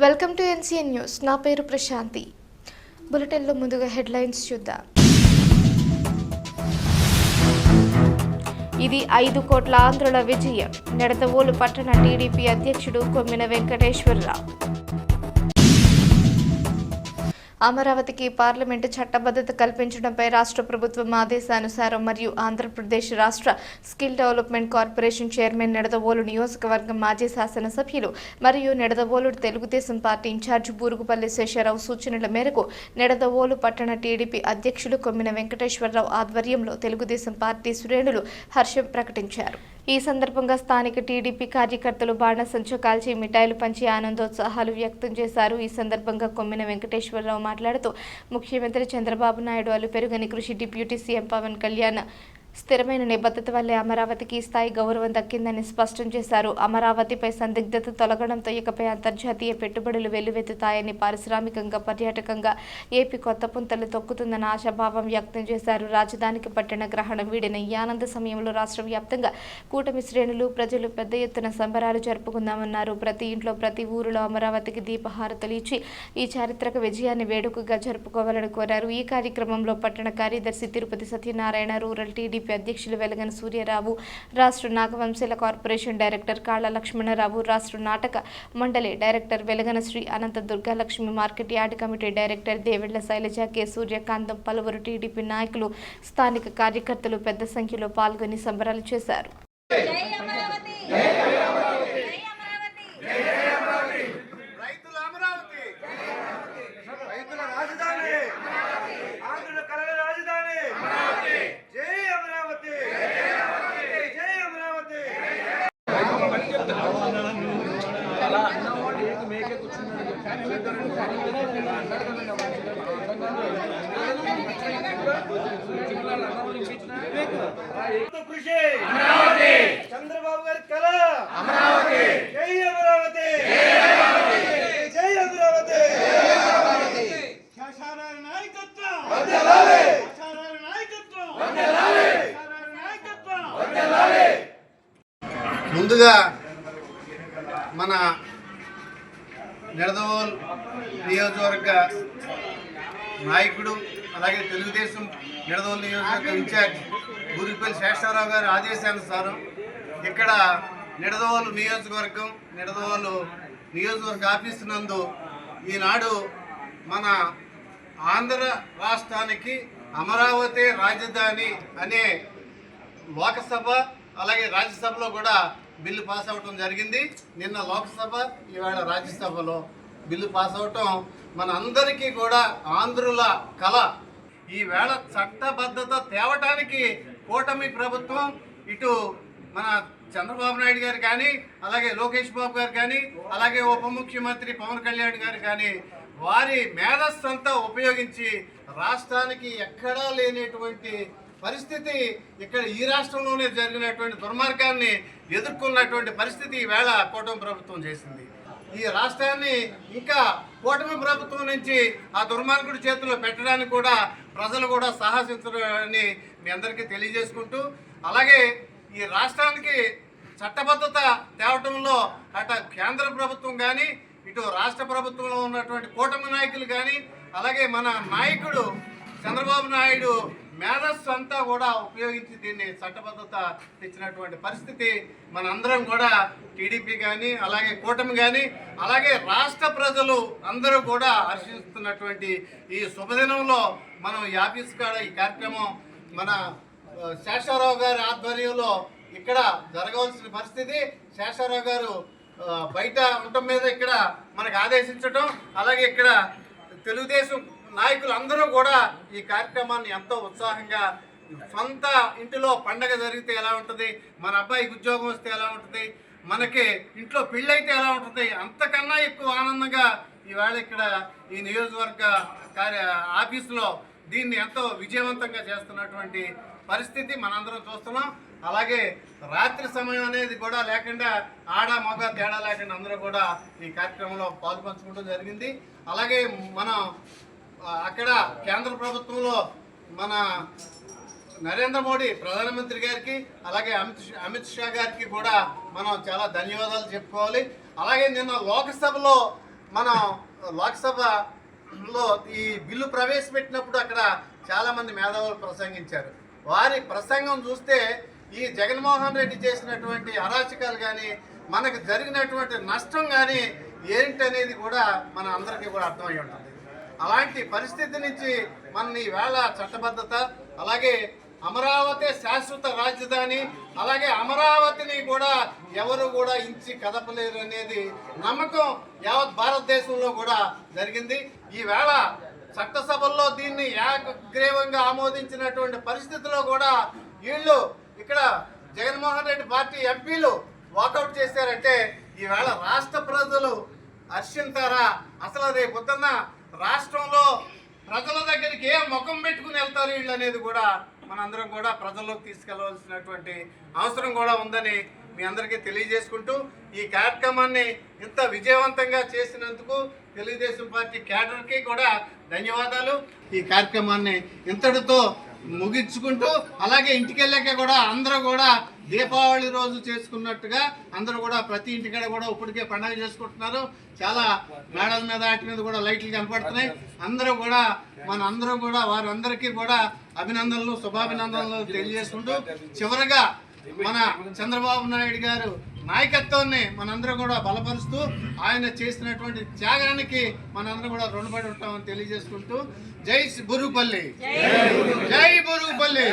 Welcome to NCN news. నా పేరు ప్రశాంతి. బులెటిన్లో ముందుగా హెడ్లైన్స్ చూద్దాం. ఇది 5 కోట్ల ఆంధ్రుల విజయం. నిడదవోలు పట్టణ టీడీపీ అధ్యక్షుడు కొమ్మిన వెంకటేశ్వరరావు. అమరావతికి పార్లమెంటు చట్టబద్ధత కల్పించడంపై రాష్ట్ర ప్రభుత్వం ఆదేశానుసారం మరియు ఆంధ్రప్రదేశ్ రాష్ట్ర skill development corporation chairman Nidadavolu నియోజకవర్గం మాజీ శాసనసభ్యులు మరియు నిడదవోలు తెలుగుదేశం పార్టీ ఇన్ఛార్జి బూరుగుపల్లి శేషారావు సూచనల మేరకు నిడదవోలు పట్టణ టీడీపీ అధ్యక్షులు కొమ్మిన వెంకటేశ్వరరావు ఆధ్వర్యంలో తెలుగుదేశం పార్టీ శ్రేణులు హర్షం ప్రకటించారు. ఈ సందర్భంగా స్థానిక టీడీపీ కార్యకర్తలు బాణసంచా కాల్చి మిఠాయిలు పంచి ఆనందోత్సాహాలు వ్యక్తం చేశారు. ఈ సందర్భంగా కొమ్మిన వెంకటేశ్వరరావు మాట్లాడుతూ ముఖ్యమంత్రి చంద్రబాబు నాయుడు అలుపెరుగని కృషి, డిప్యూటీ సీఎం పవన్ కళ్యాణ్ స్థిరమైన నిబద్ధత వల్లే అమరావతికి ఈ స్థాయి గౌరవం దక్కిందని స్పష్టం చేశారు. అమరావతిపై సందిగ్ధత తొలగడంతో ఇకపై అంతర్జాతీయ పెట్టుబడులు వెల్లువెత్తుతాయని, పారిశ్రామికంగా పర్యాటకంగా ఏపీ కొత్త పుంతలు తొక్కుతుందన్న ఆశాభావం వ్యక్తం చేశారు. రాజధానికి పట్టిన గ్రహణం వీడిన ఈ ఆనంద సమయంలో రాష్ట్ర వ్యాప్తంగా కూటమి శ్రేణులు, ప్రజలు పెద్ద ఎత్తున సంబరాలు జరుపుకుందామన్నారు. ప్రతి ఇంట్లో, ప్రతి ఊరిలో అమరావతికి దీపహారతులు ఇచ్చి ఈ చారిత్రక విజయాన్ని వేడుకగా జరుపుకోవాలని కోరారు. ఈ కార్యక్రమంలో పట్టణ కార్యదర్శి తిరుపతి సత్యనారాయణ, రూరల్ టీడీపీ అధ్యక్షులు వెలగన సూర్యరావు, రాష్ట్ర నాగవంశీల కార్పొరేషన్ డైరెక్టర్ కాళ్ళ లక్ష్మణరావు, రాష్ట్ర నాటక మండలి director Velagana Sri Ananta Durgalakshmi, market yard committee director Devella Sailaja, K Suryakantham, పలువురు టీడీపీ నాయకులు, స్థానిక కార్యకర్తలు పెద్ద సంఖ్యలో పాల్గొని సంబరాలు చేశారు. చంద్రబాబు గారి కళ అమరావతి. జై అమరావతి, జై అమరావతి. శాసనాల నాయకత్వం వందలాలి, శాసనాల నాయకత్వం వందలాలి, శాసనాల నాయకత్వం వందలాలి. ముందుగా మన నిడదవోలు నియోజకవర్గ నాయకుడు, అలాగే తెలుగుదేశం నిడదవోలు నియోజకవర్గ ఇన్ఛార్జ్ బూరుగుపల్లి శేషారావు గారి ఆదేశానుసారం ఇక్కడ నిడదవోలు నియోజకవర్గ ఆఫీసు నందు ఈనాడు మన ఆంధ్ర రాష్ట్రానికి అమరావతి రాజధాని అనే లోకసభ అలాగే రాజ్యసభలో కూడా బిల్లు పాస్ అవ్వటం జరిగింది. నిన్న లోక్సభ, ఇవాళ రాజ్యసభలో బిల్లు పాస్ అవటం మన అందరికీ కూడా ఆంధ్రుల కళ. ఈవేళ చట్టబద్ధత తేవటానికి కూటమి ప్రభుత్వం, ఇటు మన చంద్రబాబు నాయుడు గారు కానీ, అలాగే లోకేష్ బాబు గారు కానీ, అలాగే ఉప ముఖ్యమంత్రి పవన్ కళ్యాణ్ గారు కానీ వారి మేధస్సు అంతా ఉపయోగించి రాష్ట్రానికి ఎక్కడా లేనటువంటి పరిస్థితి, ఇక్కడ ఈ రాష్ట్రంలోనే జరిగినటువంటి దుర్మార్గాన్ని ఎదుర్కొన్నటువంటి పరిస్థితి ఈవేళ కూటమి ప్రభుత్వం చేసింది. ఈ రాష్ట్రాన్ని ఇంకా కూటమి ప్రభుత్వం నుంచి ఆ దుర్మార్గుడి చేతిలో పెట్టడానికి కూడా ప్రజలు కూడా సాహసించాలని మీ అందరికీ తెలియజేసుకుంటూ, అలాగే ఈ రాష్ట్రానికి చట్టబద్ధత తేవటంలో అటు కేంద్ర ప్రభుత్వం కానీ, ఇటు రాష్ట్ర ప్రభుత్వంలో ఉన్నటువంటి కూటమి నాయకులు కానీ, అలాగే మన నాయకుడు చంద్రబాబు నాయుడు మేధస్సు అంతా కూడా ఉపయోగించి దీన్ని చట్టబద్ధత తెచ్చినటువంటి పరిస్థితి మనందరం కూడా టీడీపీ కానీ, అలాగే కూటమి కానీ, అలాగే రాష్ట్ర ప్రజలు అందరూ కూడా హర్షిస్తున్నటువంటి ఈ శుభదినంలో మనం ఈ ఆఫీస్ కాడ ఈ కార్యక్రమం మన శేషారావు గారి ఆధ్వర్యంలో ఇక్కడ జరగవలసిన పరిస్థితి. శేషారావు గారు బయట ఉండటం మీద ఇక్కడ మనకు ఆదేశించటం, అలాగే ఇక్కడ తెలుగుదేశం నాయకులు అందరూ కూడా ఈ కార్యక్రమాన్ని ఎంతో ఉత్సాహంగా, సొంత ఇంటిలో పండగ జరిగితే ఎలా ఉంటుంది, మన అబ్బాయికి ఉద్యోగం వస్తే ఎలా ఉంటుంది, మనకి ఇంట్లో పెళ్ళైతే ఎలా ఉంటుంది, అంతకన్నా ఎక్కువ ఆనందంగా ఈవేళ ఇక్కడ ఈ నియోజకవర్గ ఆఫీసులో దీన్ని ఎంతో విజయవంతంగా చేస్తున్నటువంటి పరిస్థితి మనందరం చూస్తున్నాం. అలాగే రాత్రి సమయం అనేది కూడా లేకుండా, ఆడ మగ తేడా లేకుండా అందరూ కూడా ఈ కార్యక్రమంలో పాల్పంచుకోవడం జరిగింది. అలాగే మనం అక్కడ కేంద్ర ప్రభుత్వంలో మన నరేంద్ర మోడీ ప్రధానమంత్రి గారికి, అలాగే అమిత్ షా గారికి కూడా మనం చాలా ధన్యవాదాలు చెప్పుకోవాలి. అలాగే నిన్న లోక్సభలో మనం లోక్సభలో ఈ బిల్లు ప్రవేశపెట్టినప్పుడు అక్కడ చాలామంది మేధావులు ప్రసంగించారు. వారి ప్రసంగం చూస్తే ఈ జగన్మోహన్ రెడ్డి చేసినటువంటి అరాచకాలు కానీ మనకు జరిగినటువంటి నష్టం కానీ ఏంటనేది కూడా మన అందరికీ కూడా అర్థమై ఉంటుంది. అలాంటి పరిస్థితి నుంచి మన ఈవేళ చట్టబద్ధత, అలాగే అమరావతి శాశ్వత రాజధాని, అలాగే అమరావతిని కూడా ఎవరు కూడా ఇంచి కదపలేరు అనేది నమ్మకం యావత్ భారతదేశంలో కూడా జరిగింది. ఈవేళ చట్టసభల్లో దీన్ని ఏకగ్రీవంగా ఆమోదించినటువంటి పరిస్థితిలో కూడా వీళ్ళు ఇక్కడ జగన్మోహన్ రెడ్డి పార్టీ ఎంపీలు వాకౌట్ చేశారంటే ఈవేళ రాష్ట్ర ప్రజలు హర్షింతారా? అసలు రేపు పొద్దున్న రాష్ట్రంలో ప్రజల దగ్గరికి ఏ ముఖం పెట్టుకుని వెళ్తారు వీళ్ళు అనేది కూడా మనందరం కూడా ప్రజల్లోకి తీసుకెళ్లవలసినటువంటి అవసరం కూడా ఉందని మీ అందరికీ తెలియజేసుకుంటూ ఈ కార్యక్రమాన్ని ఇంత విజయవంతంగా చేసినందుకు తెలుగుదేశం పార్టీ క్యాడర్కి కూడా ధన్యవాదాలు. ఈ కార్యక్రమాన్ని ఇంతటితో ముగించుకుంటూ అలాగే ఇంటికి వెళ్ళాక కూడా అందరూ కూడా దీపావళి రోజు చేసుకున్నట్టుగా అందరూ కూడా ప్రతి ఇంటికాడ కూడా ఇప్పటికే పండుగ చేసుకుంటున్నారు. చాలా మేడల మీద వాటి మీద కూడా లైట్లు కనపడుతున్నాయి. అందరూ కూడా అందరూ కూడా వారందరికీ కూడా అభినందనలు, శుభాభినందనలు తెలియజేసుకుంటూ చివరగా మన చంద్రబాబు నాయుడు గారు నాయకత్వాన్ని మనందరం కూడా బలపరుస్తూ ఆయన చేసినటువంటి త్యాగానికి మనందరం కూడా రుణపడి ఉంటామని తెలియజేసుకుంటూ జై బురుగుపల్లి, జై బురుగుపల్లి.